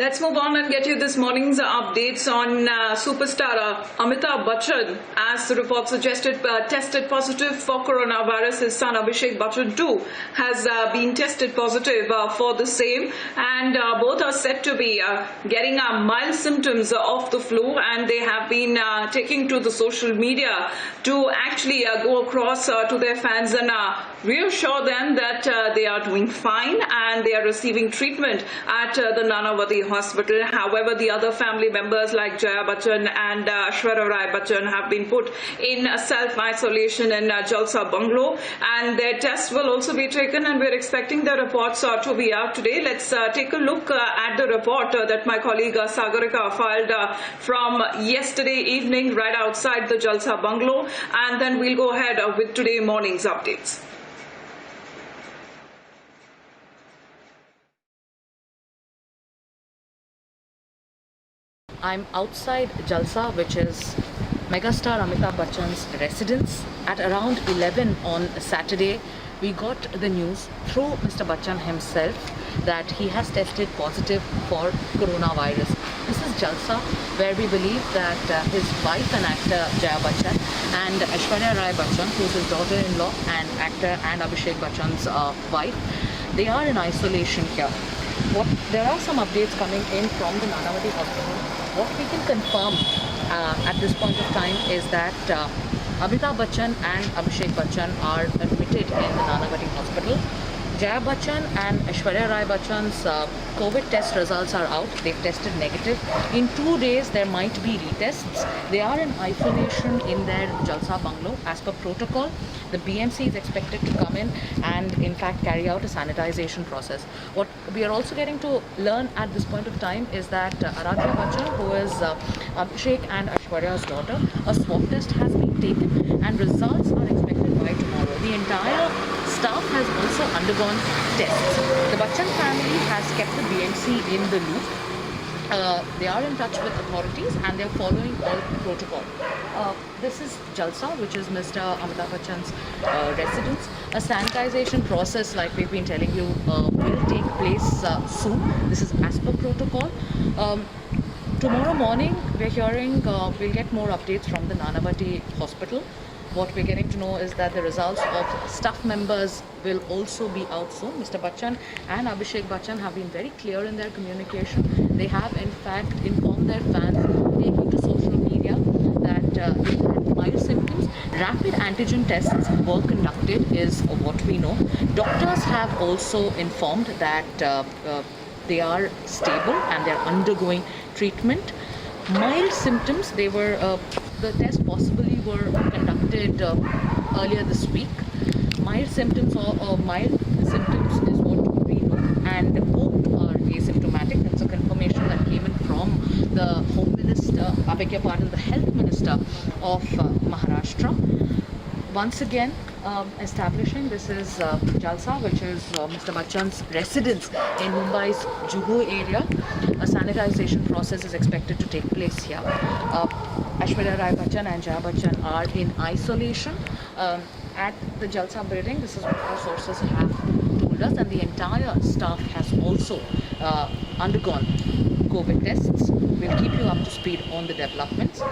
Let's move on and get you this morning's updates on superstar Amitabh Bachchan. As the report suggested, tested positive for coronavirus. His son Abhishek Bachchan too has been tested positive for the same, and both are said to be getting mild symptoms of the flu, and they have been taking to the social media to actually go across to their fans and reassure them that they are doing fine and they are receiving treatment at the Nanavati Hospital. However, the other family members like Jaya Bachchan and Aishwarya Rai Bachchan have been put in self-isolation in Jalsa Bungalow, and their tests will also be taken, and we're expecting the reports to be out today. Let's take a look at the report that my colleague Sagarika filed from yesterday evening right outside the Jalsa Bungalow, and then we'll go ahead with today morning's updates. I'm outside Jalsa, which is megastar Amitabh Bachchan's residence. At around 11 on Saturday, we got the news through Mr. Bachchan himself that he has tested positive for coronavirus. This is Jalsa, where we believe that his wife and actor Jaya Bachchan and Aishwarya Rai Bachchan, who is his daughter-in-law and actor and Abhishek Bachchan's wife, they are in isolation here. There are some updates coming in from the Nanavati Hospital. What we can confirm at this point of time is that Amitabh Bachchan and Abhishek Bachchan are admitted in the Nanavati Hospital. Jaya Bachchan and Aishwarya Rai Bachchan's COVID test results are out. They've tested negative. In 2 days, there might be retests. They are in isolation in their Jalsa Bungalow. As per protocol, the BMC is expected to come in and, in fact, carry out a sanitization process. What we are also getting to learn at this point of time is that Aradhya Bachchan, who is Abhishek and Aishwarya's daughter, a swab test has been taken and results are expected by tomorrow. The entire staff has also undergone tests. The Bachchan family has kept the BMC in the loop. They are in touch with authorities and they are following all protocol. This is Jalsa, which is Mr. Amitabh Bachchan's residence. A sanitization process, like we've been telling you, will take place soon. This is as per protocol. Tomorrow morning, we're hearing we'll get more updates from the Nanavati Hospital. What we're getting to know is that the results of staff members will also be out soon. Mr. Bachchan and Abhishek Bachchan have been very clear in their communication. They have in fact informed their fans, taking to social media, that they had mild symptoms. Rapid antigen tests were conducted is what we know. Doctors have also informed that they are stable and they're undergoing treatment. Mild symptoms, they were the test possibly were conducted earlier this week. Mild symptoms or mild symptoms is what we know, and both are asymptomatic. That's a confirmation that came in from the Home Minister, I beg your pardon, the Health Minister of Maharashtra. Once again, establishing this is Jalsa, which is Mr. Bachchan's residence in Mumbai's Juhu area. A sanitization process is expected to take place here. Aishwarya Rai Bachchan and Jaya Bachchan are in isolation at the Jalsa building. This is what our sources have told us, and the entire staff has also undergone COVID tests. We'll keep you up to speed on the developments.